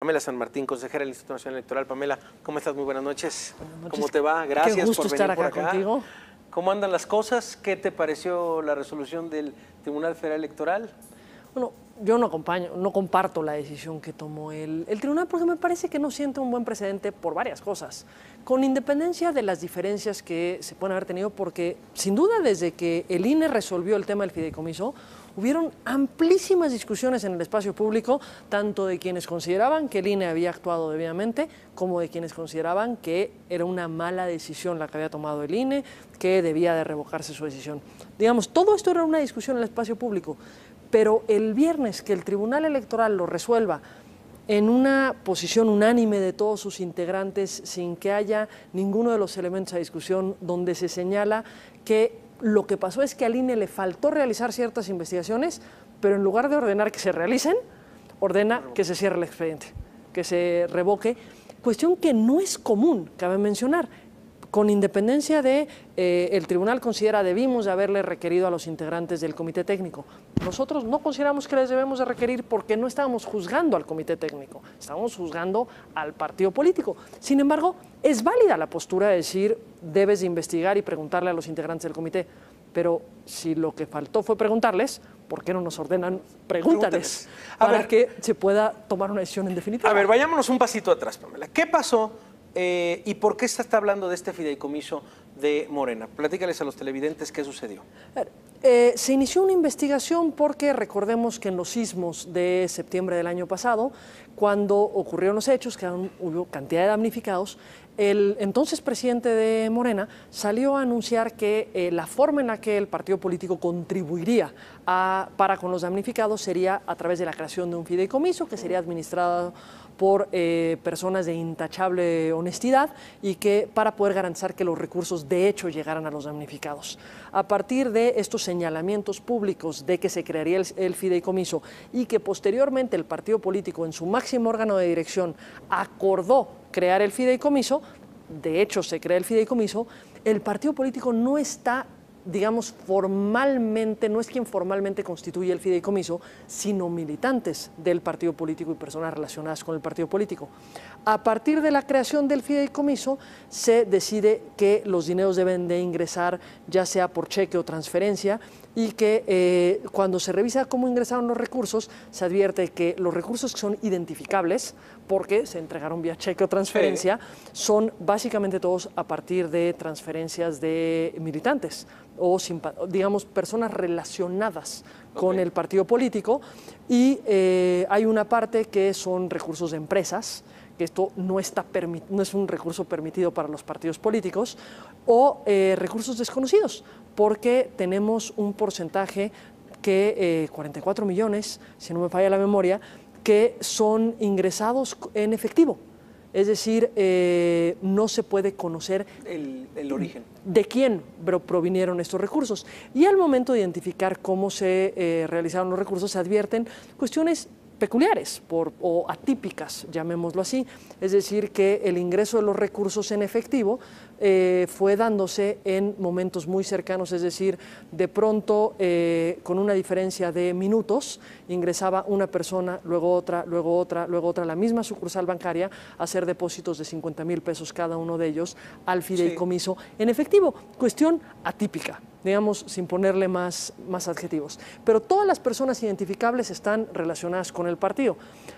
Pamela San Martín, consejera del Instituto Nacional Electoral. Pamela, ¿cómo estás? Muy buenas noches. Buenas noches. ¿Cómo te va? Gracias por venir estar acá contigo. ¿Cómo andan las cosas? ¿Qué te pareció la resolución del Tribunal Federal Electoral? Bueno, yo no comparto la decisión que tomó el tribunal porque me parece que no siente un buen precedente por varias cosas, con independencia de las diferencias que se pueden haber tenido, porque sin duda desde que el INE resolvió el tema del fideicomiso, hubieron amplísimas discusiones en el espacio público, tanto de quienes consideraban que el INE había actuado debidamente, como de quienes consideraban que era una mala decisión la que había tomado el INE, que debía de revocarse su decisión. Digamos, todo esto era una discusión en el espacio público. Pero el viernes que el Tribunal Electoral lo resuelva en una posición unánime de todos sus integrantes, sin que haya ninguno de los elementos a discusión, donde se señala que lo que pasó es que al INE le faltó realizar ciertas investigaciones, pero en lugar de ordenar que se realicen, ordena que se cierre el expediente, que se revoque, cuestión que no es común, cabe mencionar. Con independencia de el tribunal considera debimos de haberle requerido a los integrantes del comité técnico. Nosotros no consideramos que les debemos de requerir porque no estábamos juzgando al comité técnico, estábamos juzgando al partido político. Sin embargo, es válida la postura de decir debes de investigar y preguntarle a los integrantes del comité, pero si lo que faltó fue preguntarles, ¿por qué no nos ordenan? Pregúntales para que se pueda tomar una decisión en definitiva. A ver, vayámonos un pasito atrás, Pamela. ¿Qué pasó? ¿Y por qué se está hablando de este fideicomiso de Morena? Platícales a los televidentes qué sucedió. Se inició una investigación porque recordemos que en los sismos de septiembre del año pasado, cuando ocurrieron los hechos, que hubo cantidad de damnificados, el entonces presidente de Morena salió a anunciar que la forma en la que el partido político contribuiría para con los damnificados sería a través de la creación de un fideicomiso que sería administrado por personas de intachable honestidad y que para poder garantizar que los recursos de hecho llegaran a los damnificados. A partir de estos señalamientos públicos de que se crearía el fideicomiso y que posteriormente el partido político en su máximo órgano de dirección acordó crear el fideicomiso, de hecho se crea el fideicomiso, el partido político no está, digamos, formalmente, no es quien formalmente constituye el fideicomiso, sino militantes del partido político y personas relacionadas con el partido político. A partir de la creación del fideicomiso, se decide que los dineros deben de ingresar ya sea por cheque o transferencia y que cuando se revisa cómo ingresaron los recursos, se advierte que los recursos que son identificables, porque se entregaron vía cheque o transferencia, son básicamente todos a partir de transferencias de militantes o, digamos, personas relacionadas con el partido político, y hay una parte que son recursos de empresas, que esto no es un recurso permitido para los partidos políticos, o recursos desconocidos, porque tenemos un porcentaje que 44 millones, si no me falla la memoria, que son ingresados en efectivo. Es decir, no se puede conocer el origen. De quién provinieron estos recursos. Y al momento de identificar cómo se realizaron los recursos, se advierten cuestiones peculiares o atípicas, llamémoslo así. Es decir, que el ingreso de los recursos en efectivo fue dándose en momentos muy cercanos, es decir, de pronto con una diferencia de minutos, ingresaba una persona, luego otra, luego otra, luego otra, la misma sucursal bancaria, a hacer depósitos de 50,000 pesos cada uno de ellos al fideicomiso en efectivo. Cuestión atípica, digamos, sin ponerle más adjetivos. Pero todas las personas identificables están relacionadas con el partido.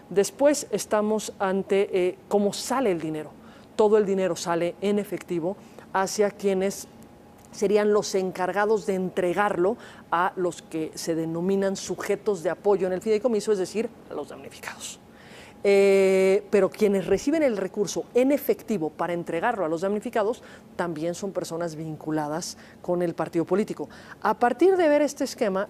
Después estamos ante cómo sale el dinero. Todo el dinero sale en efectivo hacia quienes serían los encargados de entregarlo a los que se denominan sujetos de apoyo en el fideicomiso, es decir, a los damnificados. Pero quienes reciben el recurso en efectivo para entregarlo a los damnificados también son personas vinculadas con el partido político. A partir de ver este esquema,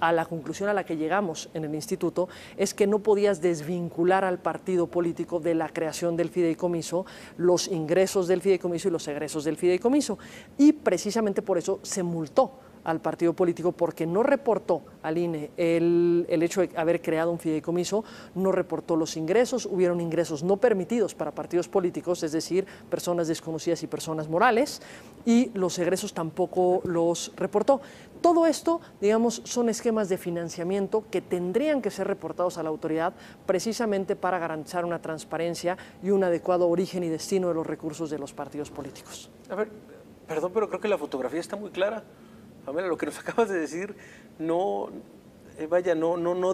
a la conclusión a la que llegamos en el instituto es que no podías desvincular al partido político de la creación del fideicomiso, los ingresos del fideicomiso y los egresos del fideicomiso. Y precisamente por eso se multó al partido político porque no reportó al INE el hecho de haber creado un fideicomiso, no reportó los ingresos, hubieron ingresos no permitidos para partidos políticos, es decir, personas desconocidas y personas morales, y los egresos tampoco los reportó. Todo esto, digamos, son esquemas de financiamiento que tendrían que ser reportados a la autoridad precisamente para garantizar una transparencia y un adecuado origen y destino de los recursos de los partidos políticos. A ver, perdón, pero creo que la fotografía está muy clara. A ver, lo que nos acabas de decir no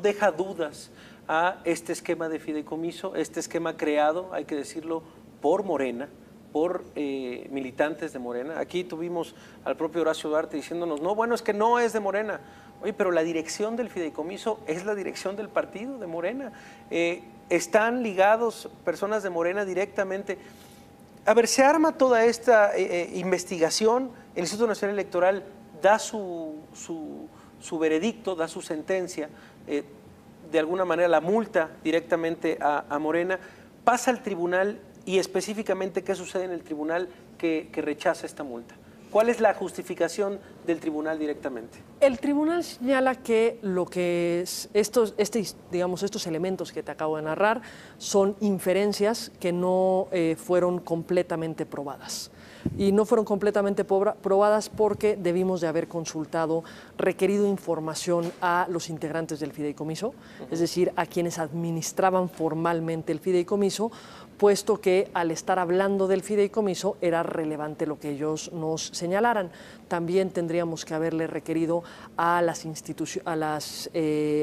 deja dudas a este esquema de fideicomiso, este esquema creado, hay que decirlo, por Morena, por militantes de Morena. Aquí tuvimos al propio Horacio Duarte diciéndonos, no, bueno, es que no es de Morena. Oye, pero la dirección del fideicomiso es la dirección del partido de Morena. Están ligados personas de Morena directamente. A ver, se arma toda esta investigación, el Instituto Nacional Electoral da su veredicto, da su sentencia, de alguna manera la multa directamente a Morena, pasa al tribunal y específicamente qué sucede en el tribunal que rechaza esta multa. ¿Cuál es la justificación del tribunal directamente? El tribunal señala que lo que es estos elementos que te acabo de narrar son inferencias que no fueron completamente probadas. Y no fueron completamente probadas porque debimos de haber consultado, requerido información a los integrantes del fideicomiso, es decir, a quienes administraban formalmente el fideicomiso, puesto que al estar hablando del fideicomiso era relevante lo que ellos nos señalaran. También tendríamos que haberle requerido a las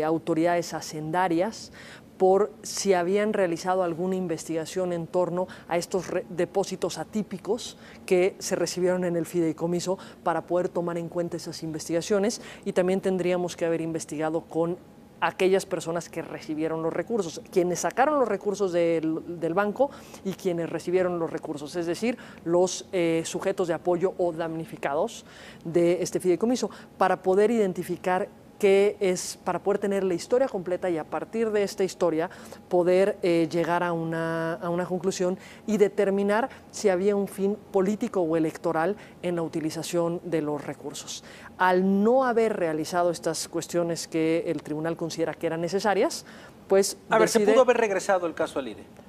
autoridades hacendarias por si habían realizado alguna investigación en torno a estos depósitos atípicos que se recibieron en el fideicomiso para poder tomar en cuenta esas investigaciones, y también tendríamos que haber investigado con aquellas personas que recibieron los recursos, quienes sacaron los recursos del banco y quienes recibieron los recursos, es decir, los sujetos de apoyo o damnificados de este fideicomiso, para poder identificar para poder tener la historia completa y a partir de esta historia poder llegar a una conclusión y determinar si había un fin político o electoral en la utilización de los recursos. Al no haber realizado estas cuestiones que el tribunal considera que eran necesarias, pues ¿se pudo haber regresado el caso al INE?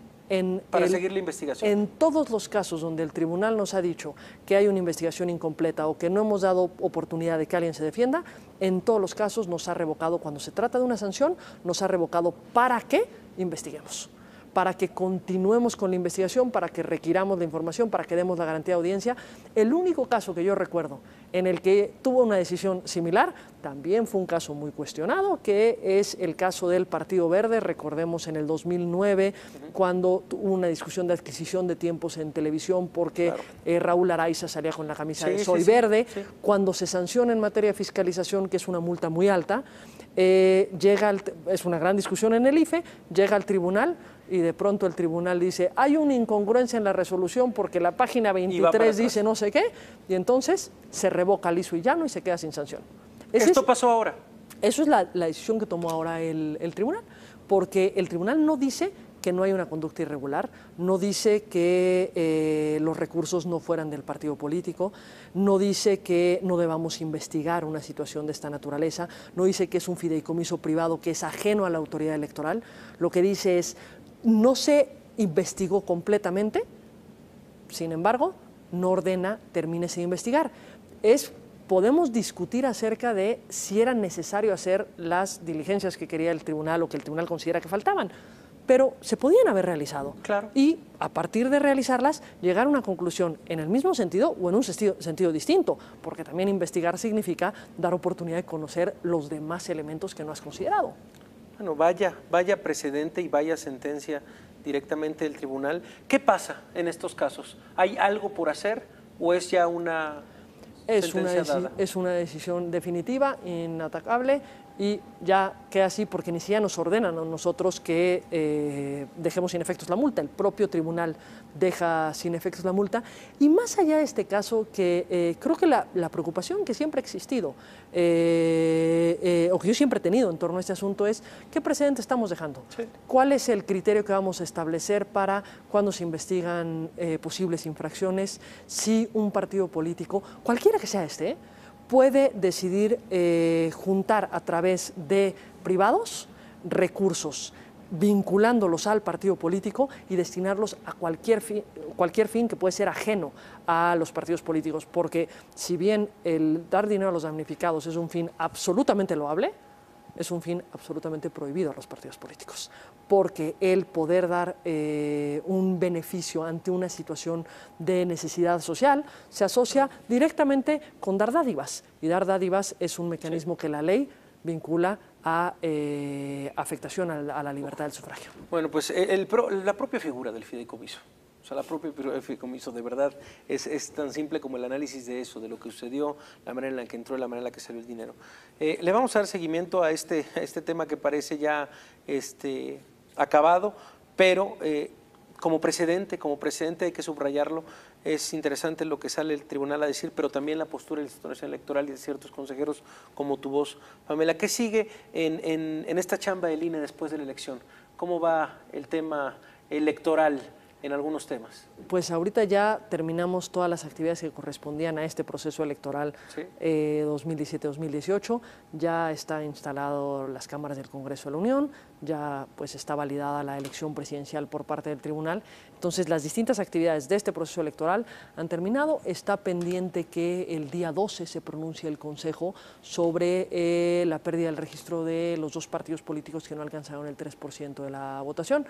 Para seguir la investigación. En todos los casos donde el tribunal nos ha dicho que hay una investigación incompleta o que no hemos dado oportunidad de que alguien se defienda, en todos los casos nos ha revocado, cuando se trata de una sanción, nos ha revocado para que investiguemos, para que continuemos con la investigación, para que requiramos la información, para que demos la garantía de audiencia. El único caso que yo recuerdo en el que tuvo una decisión similar, también fue un caso muy cuestionado, que es el caso del Partido Verde. Recordemos en el 2009, cuando hubo una discusión de adquisición de tiempos en televisión porque Raúl Araiza salía con la camisa de Soy Verde. Cuando se sanciona en materia de fiscalización, que es una multa muy alta, es una gran discusión en el IFE, llega al tribunal y de pronto el tribunal dice hay una incongruencia en la resolución porque la página 23 dice no sé qué, y entonces se revoca liso y llano y se queda sin sanción. ¿Esto pasó ahora? Eso es la decisión que tomó ahora el tribunal, porque el tribunal no dice que no hay una conducta irregular, no dice que los recursos no fueran del partido político, no dice que no debamos investigar una situación de esta naturaleza, no dice que es un fideicomiso privado que es ajeno a la autoridad electoral. Lo que dice es, no se investigó completamente, sin embargo, no ordena termine sin investigar. Podemos discutir acerca de si era necesario hacer las diligencias que quería el tribunal o que el tribunal considera que faltaban, pero se podían haber realizado. Claro. Y a partir de realizarlas, llegar a una conclusión en el mismo sentido o en un sentido distinto, porque también investigar significa dar oportunidad de conocer los demás elementos que no has considerado. Bueno, vaya precedente y vaya sentencia directamente del tribunal. ¿Qué pasa en estos casos? ¿Hay algo por hacer o es ya una sentencia dada? Es una decisión definitiva, inatacable, y ya queda así porque ni siquiera nos ordenan a nosotros que dejemos sin efectos la multa. El propio tribunal deja sin efectos la multa. Y más allá de este caso, que creo que la preocupación que siempre ha existido, o que yo siempre he tenido en torno a este asunto, es ¿qué precedente estamos dejando? Sí. ¿Cuál es el criterio que vamos a establecer para cuando se investigan posibles infracciones? Si un partido político, cualquiera que sea puede decidir juntar a través de privados recursos, vinculándolos al partido político y destinarlos a cualquier fin que puede ser ajeno a los partidos políticos, porque si bien el dar dinero a los damnificados es un fin absolutamente loable, es un fin absolutamente prohibido a los partidos políticos, porque el poder dar un beneficio ante una situación de necesidad social se asocia directamente con dar dádivas, y dar dádivas es un mecanismo que la ley vincula a afectación a la libertad del sufragio. Bueno, pues la propia figura del fideicomiso, o sea, la propia figura del fideicomiso de verdad es tan simple como el análisis de eso, de lo que sucedió, la manera en la que entró, la manera en la que salió el dinero. Le vamos a dar seguimiento a este tema que parece ya acabado, pero como precedente hay que subrayarlo. Es interesante lo que sale el tribunal a decir, pero también la postura del Instituto Nacional Electoral y de ciertos consejeros como tu voz, Pamela. ¿Qué sigue en esta chamba del INE después de la elección? ¿Cómo va el tema electoral en algunos temas? Pues ahorita ya terminamos todas las actividades que correspondían a este proceso electoral, ¿sí? 2017-2018, ya está instalado las cámaras del Congreso de la Unión, ya pues está validada la elección presidencial por parte del tribunal. Entonces las distintas actividades de este proceso electoral han terminado. Está pendiente que el día 12 se pronuncie el Consejo sobre la pérdida del registro de los dos partidos políticos que no alcanzaron el 3% de la votación,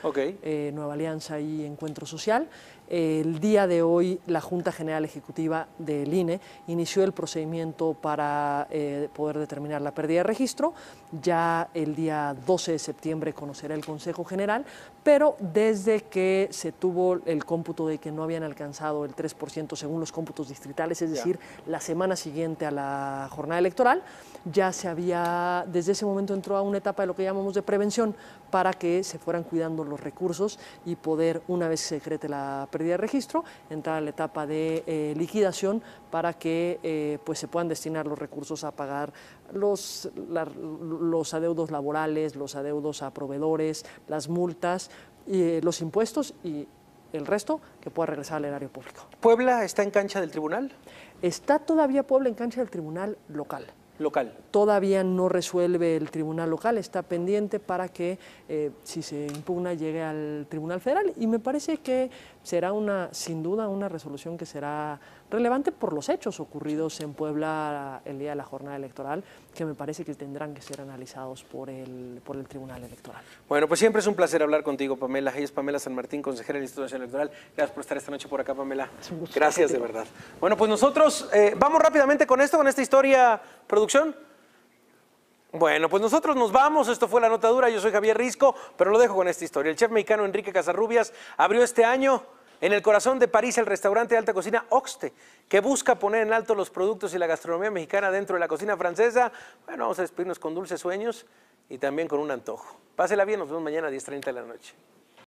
Nueva Alianza y Encuentro Social. El día de hoy la Junta General Ejecutiva del INE inició el procedimiento para poder determinar la pérdida de registro. Ya el día 12 de septiembre conocerá el Consejo General, pero desde que se tuvo el cómputo de que no habían alcanzado el 3% según los cómputos distritales, es decir, la semana siguiente a la jornada electoral, ya se había, desde ese momento entró a una etapa de lo que llamamos de prevención para que se fueran cuidando los recursos y poder, una vez se decrete la pérdida de registro, entrar a la etapa de liquidación para que pues se puedan destinar los recursos a pagar los adeudos laborales, los adeudos a proveedores, las multas, los impuestos y el resto que pueda regresar al erario público. ¿Puebla está en cancha del tribunal? Está todavía Puebla en cancha del tribunal local. Todavía no resuelve el tribunal local, está pendiente para que, si se impugna, llegue al tribunal federal, y me parece que será sin duda una resolución que será relevante por los hechos ocurridos en Puebla el día de la jornada electoral, que me parece que tendrán que ser analizados por el tribunal electoral. Bueno, pues siempre es un placer hablar contigo, Pamela. Ella es Pamela San Martín, consejera del Instituto Nacional Electoral. Gracias por estar esta noche por acá, Pamela. Es un gusto. Gracias, de verdad. Bueno, pues nosotros vamos rápidamente con esta historia, producción. Bueno, pues nosotros nos vamos. Esto fue La Notadura. Yo soy Javier Risco, pero lo dejo con esta historia. El chef mexicano Enrique Casarrubias abrió este año en el corazón de París el restaurante de alta cocina Oxte, que busca poner en alto los productos y la gastronomía mexicana dentro de la cocina francesa. Bueno, vamos a despedirnos con dulces sueños y también con un antojo. Pásela bien, nos vemos mañana a 10:30 de la noche.